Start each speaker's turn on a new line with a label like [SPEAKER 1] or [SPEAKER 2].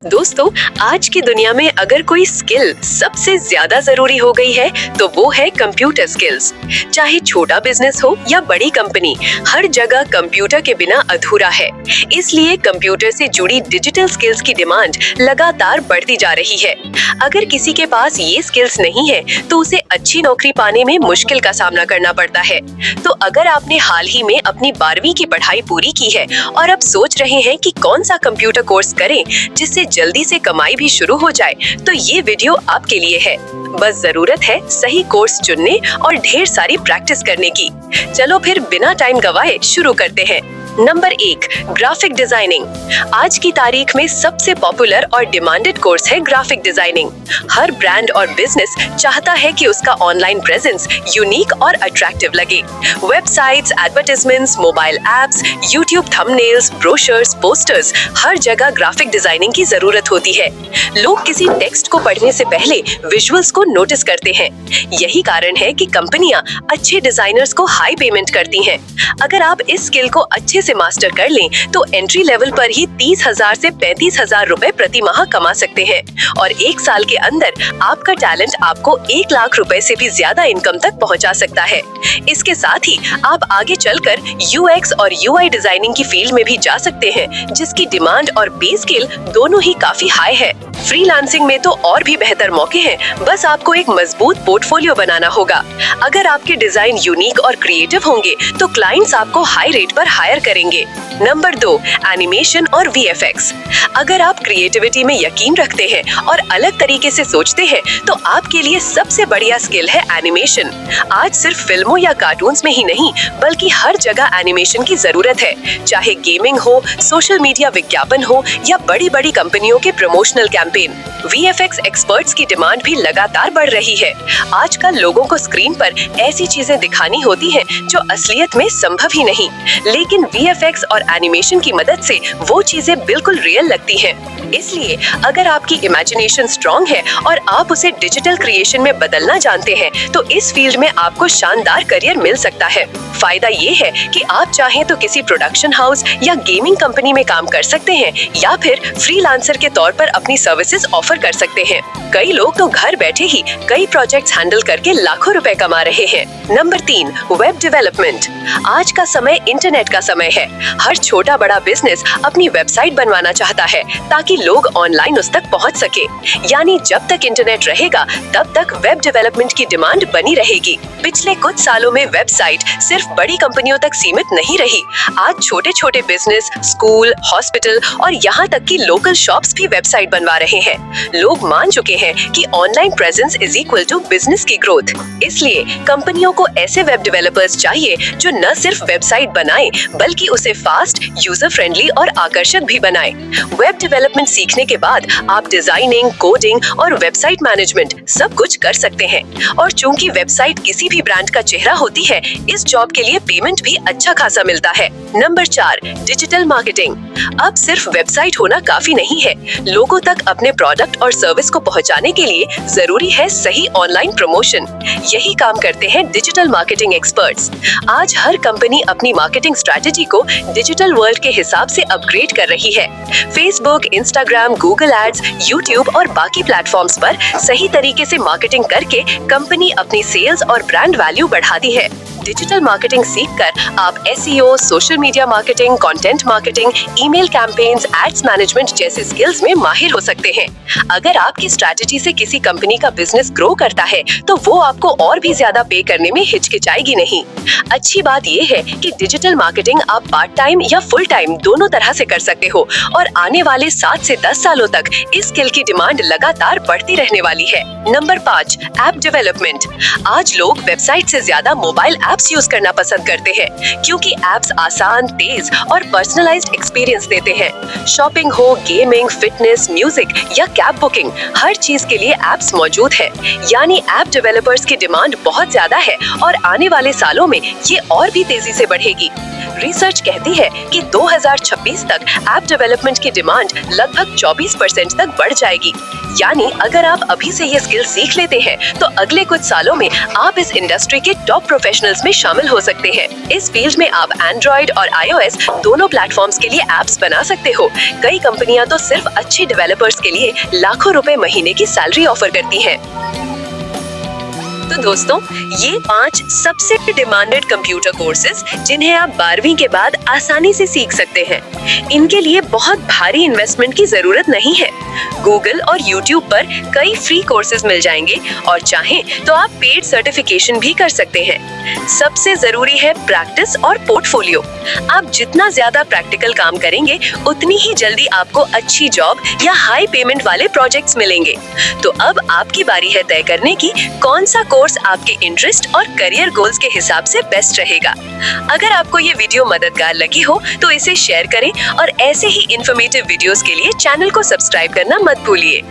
[SPEAKER 1] दोस्तों, आज की दुनिया में अगर कोई स्किल सबसे ज्यादा जरूरी हो गई है तो वो है कंप्यूटर स्किल्स। चाहे छोटा बिजनेस हो या बड़ी कंपनी, हर जगह कंप्यूटर के बिना अधूरा है। इसलिए कंप्यूटर से जुड़ी डिजिटल स्किल्स की डिमांड लगातार बढ़ती जा रही है। अगर किसी के पास ये स्किल्स नहीं है तो उसे अच्छी नौकरी पाने में मुश्किल का सामना करना पड़ता है। तो अगर आपने हाल ही में अपनी 12वीं की पढ़ाई पूरी की है और अब सोच रहे हैं कि कौन सा कंप्यूटर कोर्स करें जिससे जल्दी से कमाई भी शुरू हो जाए, तो ये वीडियो आपके लिए है। बस जरूरत है सही कोर्स चुनने और ढेर सारी प्रैक्टिस करने की। चलो फिर बिना टाइम गवाए शुरू करते हैं। Number 1, graphic designing. आज की तारीख में सबसे पॉपुलर और डिमांडेड कोर्स है ग्राफिक डिजाइनिंग। हर ब्रांड और बिजनेस चाहता है कि उसका ऑनलाइन प्रेजेंस यूनिक और अट्रैक्टिव लगे। Websites, advertisements, mobile apps, YouTube thumbnails, brochures, posters, हर जगह ग्राफिक डिजाइनिंग की जरूरत होती है। लोग किसी टेक्स्ट को पढ़ने से पहले विजुअल्स को नोटिस करते हैं। यही कारण है कि कंपनियां अच्छे डिजाइनर्स को हाई पेमेंट करती हैं। अगर आप इस स्किल को अच्छे से मास्टर कर लें तो एंट्री लेवल पर ही 30,000 से 35,000 रुपए प्रति माह कमा सकते हैं और एक साल के अंदर आपका टैलेंट आपको 1 लाख रुपए से भी ज्यादा इनकम तक पहुंचा सकता है। इसके साथ ही आप आगे चलकर यूएक्स और यूआई डिजाइनिंग की फील्ड में भी जा सकते हैं, जिसकी डिमांड और पे स्केल दोनों ही काफी हाई है। फ्रीलांसिंग में तो और भी बेहतर मौके हैं, बस आपको एक मजबूत पोर्टफोलियो बनाना होगा। अगर आपके डिजाइन यूनिक और क्रिएटिव होंगे तो क्लाइंट्स आपको हाई रेट पर हायर करेंगे। नंबर 2, एनिमेशन और वीएफएक्स। अगर आप क्रिएटिविटी में यकीन रखते हैं और अलग तरीके से सोचते हैं तो आपके लिए सबसे बढ़िया स्किल है एनिमेशन। आज सिर्फ फिल्मों या कार्टून्स में ही नहीं बल्कि हर जगह एनिमेशन की जरूरत है, चाहे गेमिंग हो, सोशल मीडिया विज्ञापन हो या बड़ी बड़ी कंपनियों के प्रमोशनल कैंपेन। वीएफएक्स एक्सपर्ट्स की डिमांड भी लगातार बढ़ रही है। आजकल लोगों को स्क्रीन पर ऐसी चीजें दिखानी होती हैं जो असलियत में संभव ही नहीं, लेकिन वीएफएक्स और एनिमेशन की मदद से वो चीजें बिल्कुल रियल लगती हैं। इसलिए अगर आपकी इमेजिनेशन स्ट्रॉन्ग है और आप उसे डिजिटल क्रिएशन में बदलना जानते हैं तो इस फील्ड में आपको शानदार करियर मिल सकता है। फायदा ये है कि आप चाहें तो किसी प्रोडक्शन हाउस या गेमिंग कंपनी में काम कर सकते हैं या फिर फ्रीलांसर के तौर पर अपनी सर्विसेज ऑफर कर सकते हैं। कई लोग तो घर बैठे ही कई प्रोजेक्ट्स हैंडल करके लाखों रुपए कमा रहे हैं। Number 3, web development. आज का समय इंटरनेट का समय है। हर छोटा बड़ा बिजनेस अपनी वेबसाइट बनवाना चाहता है ताकि लोग ऑनलाइन उस तक पहुंच सके। यानी जब तक इंटरनेट रहेगा तब तक वेब डेवलपमेंट की डिमांड बनी रहेगी। पिछले कुछ सालों में वेबसाइट सिर्फ बड़ी कंपनियों तक सीमित नहीं रही। आज छोटे छोटे बिजनेस, स्कूल, हॉस्पिटल और यहाँ तक कि लोकल शॉप्स भी वेबसाइट बनवा रहे हैं। लोग मान चुके हैं कि online presence is equal to business की ग्रोथ। इसलिए कंपनियों को ऐसे वेब डेवलपर्स चाहिए जो न सिर्फ वेबसाइट बनाए बल्कि उसे फास्ट, यूजर फ्रेंडली और आकर्षक भी बनाए। वेब डेवलपमेंट सीखने के बाद आप डिजाइनिंग, कोडिंग और वेबसाइट मैनेजमेंट सब कुछ कर सकते हैं। और चूंकि वेबसाइट किसी भी ब्रांड का चेहरा होती है, इस जॉब के लिए पेमेंट भी अच्छा खासा मिलता है। Number 4, digital marketing. अब सिर्फ वेबसाइट होना काफी नहीं है। लोगों तक अपने प्रोडक्ट और सर्विस को पहुंचाने के लिए जरूरी है सही ऑनलाइन प्रमोशन। यही काम करते हैं डिजिटल मार्केटिंग एक्सपर्ट्स। आज हर कंपनी अपनी मार्केटिंग स्ट्रैटेजी को डिजिटल वर्ल्ड के हिसाब से अपग्रेड कर रही है। Facebook, Instagram, Google ads, YouTube और बाकी प्लेटफॉर्म्स पर सही तरीके से मार्केटिंग करके कंपनी अपनी सेल्स और ब्रांड वैल्यू बढ़ाती है। डिजिटल मार्केटिंग सीखकर आप SEO, social media marketing, content marketing, email campaigns, ads management जैसे स्किल्स में माहिर हो सकते हैं। अगर आपकी स्ट्रैटेजी से किसी कंपनी का बिजनेस ग्रो करता है तो वो आपको और भी ज्यादा पे करने में हिचकिचाएगी नहीं। अच्छी बात ये है कि डिजिटल मार्केटिंग आप पार्ट टाइम या फुल टाइम दोनों तरह से कर सकते हो और आने वाले 7 से 10 सालों तक इस स्किल की डिमांड लगातार बढ़ती रहने वाली है। Number 5, app development. आज लोग वेबसाइट से ज्यादा मोबाइल ऐप्स यूज करना पसंद करते हैं क्योंकि ऐप्स आसान, तेज और पर्सनलाइज्ड एक्सपीरियंस देते हैं। शॉपिंग हो, गेमिंग, फिटनेस, म्यूजिक या कैब बुकिंग, हर चीज के लिए ऐप्स मौजूद है। यानी ऐप डेवलपर्स की डिमांड बहुत ज्यादा है और आने वाले सालों में ये और भी तेजी से बढ़ेगी। रिसर्च कहती है कि 2026 तक ऐप डेवलपमेंट की डिमांड लगभग 24% तक बढ़ जाएगी। यानी अगर आप अभी से ये स्किल सीख लेते हैं तो अगले कुछ सालों में आप इस इंडस्ट्री के टॉप प्रोफेशनल्स में शामिल हो सकते हैं। इस फील्ड में आप एंड्रॉइड और iOS दोनों प्लेटफॉर्म्स के लिए एप्स बना सकते हो। कई कंपनियां तो सिर्फ अच्छे डेवलपर्स के लिए लाखों रुपए महीने की सैलरी ऑफर करती हैं। तो दोस्तों, ये 5 सबसे डिमांडेड कंप्यूटर कोर्सेज जिन्हें आप 12वीं के बाद आसानी से सीख सकते हैं। इनके लिए बहुत भारी इन्वेस्टमेंट की जरूरत नहीं है। गूगल और यूट्यूब पर कई फ्री कोर्सेज मिल जाएंगे और चाहें तो आप पेड सर्टिफिकेशन भी कर सकते हैं। सबसे जरूरी है प्रैक्टिस और पोर्टफोलियो। आप जितना ज्यादा प्रैक्टिकल काम करेंगे उतनी ही जल्दी आपको अच्छी जॉब या हाई पेमेंट वाले प्रोजेक्ट्स मिलेंगे। तो अब आपकी बारी है तय करने की कौन सा कोर्स आपके इंटरेस्ट और करियर गोल्स के हिसाब से बेस्ट रहेगा। अगर आपको ये वीडियो मददगार लगी हो तो इसे शेयर करें और ऐसे ही इंफॉर्मेटिव वीडियोस के लिए चैनल को सब्सक्राइब करना मत भूलिए।